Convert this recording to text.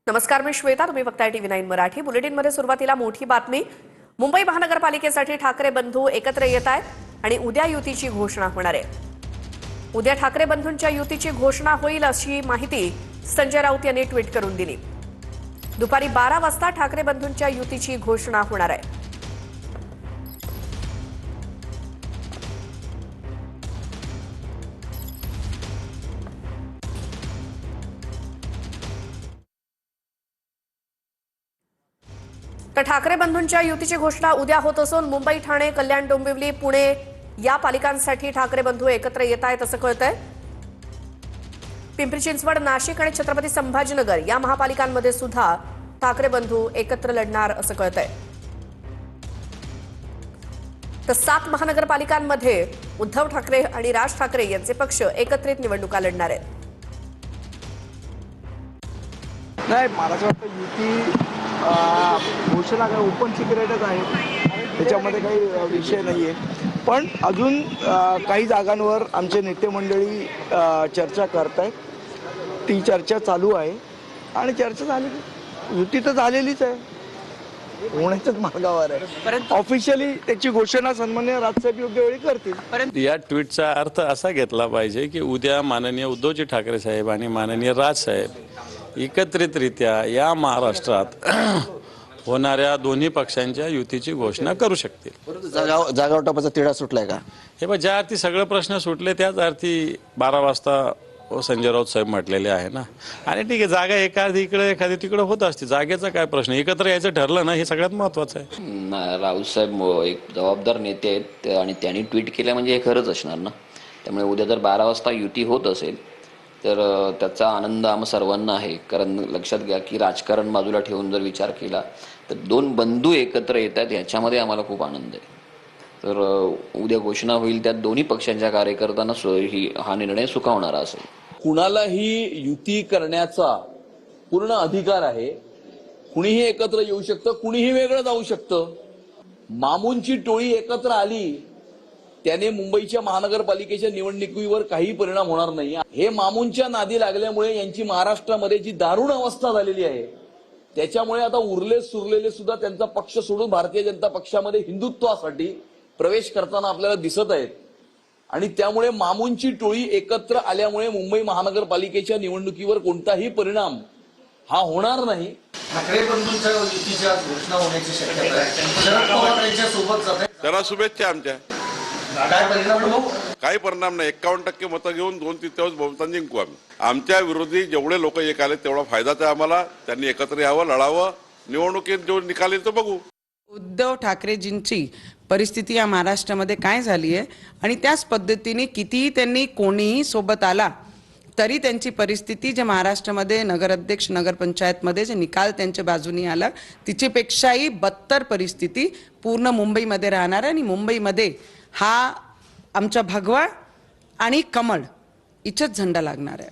नमस्कार, मी श्वेता. तुम्ही बघताय TV9 मराठी. बुलेटिनमध्ये सुरुवातीला मोठी बातमी. मुंबई महानगरपालिकेसाठी ठाकरे बंधू एकत्र येत आहेत आणि उद्या युतीची घोषणा होणार आहे. उद्या ठाकरे बंधूंच्या युतीची घोषणा होईल अशी माहिती संजय राऊत यांनी ट्विट करून दिली. दुपारी 12 वाजता ठाकरे बंधूंच्या युतीची घोषणा होणार आहे. तर ठाकरे बंधूंच्या युतीची घोषणा उद्या होत असून मुंबई, ठाणे, कल्याण, डोंबिवली, पुणे या पालिकांसाठी ठाकरे बंधू एकत्र येत आहेत असं कळतंय. पिंपरी चिंचवड, नाशिक आणि छत्रपती संभाजीनगर या महापालिकांमध्ये सुद्धा ठाकरे बंधू एकत्र लढणार असं कळतंय. तर 7 महानगरपालिकांमध्ये उद्धव ठाकरे आणि राज ठाकरे यांचे पक्ष एकत्रित निवडणुका लढणार आहेत. नाही, मला असं वाटतं युती घोषणा काय ओपन सिक्रेटच आहे, त्याच्यामध्ये काही विषय नाही आहे. पण अजून काही जागांवर आमचे नेते मंडळी चर्चा करत आहेत. ती चर्चा चालू आहे आणि चर्चा झालेली, युती तर झालेलीच आहे, होण्याच्याच मार्गावर आहे. ऑफिशियली त्याची घोषणा सन्माननीय राजसाहेब योग्य वेळी करतील. या ट्विटचा अर्थ असा घेतला पाहिजे की उद्या माननीय उद्धवजी ठाकरे साहेब आणि माननीय राजसाहेब एकत्रितरित्या या महाराष्ट्रात होणाऱ्या दोन्ही पक्षांच्या युतीची घोषणा करू शकतील. जागा वाटपाचा तिढा सुटलाय का? हे बघ, ज्या अर्थी सगळे प्रश्न सुटले त्याच अर्थी 12 वाजता संजय राऊत साहेब म्हटलेले आहे ना. आणि ठीक आहे, जागा एखादी इकडे एखादी तिकडे होत असते, जागेचा काय प्रश्न, एकत्र यायचं ठरलं ना, हे सगळ्यात महत्वाचं आहे. राऊत साहेब एक जबाबदार नेते आहेत आणि त्यांनी ट्विट केलं म्हणजे हे खरंच असणार ना. त्यामुळे उद्या जर 12 वाजता युती होत असेल तर त्याचा आनंद आम्हा सर्वांना आहे. कारण लक्षात घ्या की राजकारण बाजूला ठेवून जर विचार केला तर 2 बंधू एकत्र येत आहेत, ह्याच्यामध्ये आम्हाला खूप आनंद आहे. तर उद्या घोषणा होईल, त्यात दोन्ही पक्षांच्या कार्यकर्त्यांना हा निर्णय सुखावणारा असेल. कुणालाही युती करण्याचा पूर्ण अधिकार आहे. कुणीही एकत्र येऊ शकतं, कुणीही वेगळं जाऊ शकतं. मामूंची टोळी एकत्र आली त्याने मुंबईच्या महानगरपालिकेच्या निवडणुकीवर काही परिणाम होणार नाही. हे मामूंच्या नादी लागल्यामुळे यांची महाराष्ट्रामध्ये जी दारुण अवस्था झालेली आहे, त्याच्यामुळे आता उरले सुरलेले सुद्धा त्यांचा पक्ष सोडून भारतीय जनता पक्षामध्ये हिंदुत्वासाठी प्रवेश करताना आपल्याला दिसत आहेत. आणि त्यामुळे मामूंची टोळी एकत्र आल्यामुळे मुंबई महानगरपालिकेच्या निवडणुकीवर कोणताही परिणाम हा होणार नाही. ठाकरे बंधूंच्या युतीच्या घोषणा होण्याची शक्यता आहे. शरद पवार यांच्या सोबत जात आहेत. त्याला शुभेच्छा. आमच्या काय परिणाम होऊ? काही परिणाम नाही. 51% मतं घेऊन 2/3 बहुमताने जिंकू आम्ही. आमच्या विरोधी जेवढे लोक एक आले तेवढा फायदाच आहे आम्हाला. त्यांनी एकत्र यावं, लढावं. निवडणुकीत जो निकाल येईल तो बघू. उद्धव ठाकरेजींची परिस्थिती या महाराष्ट्रामध्ये काय झाली आहे आणि त्याच पद्धतीने कितीही त्यांनी कोणीही सोबत आला तरी त्यांची परिस्थिती जे महाराष्ट्रामध्ये नगराध्यक्ष नगरपंचायतमध्ये जे निकाल त्यांच्या बाजूनी आला तिच्यापेक्षाही बदतर परिस्थिती पूर्ण मुंबईमध्ये राहणार आहे. आणि मुंबईमध्ये हा आमचा भगवा आणि कमळ इथंच झेंडा लागणार आहे.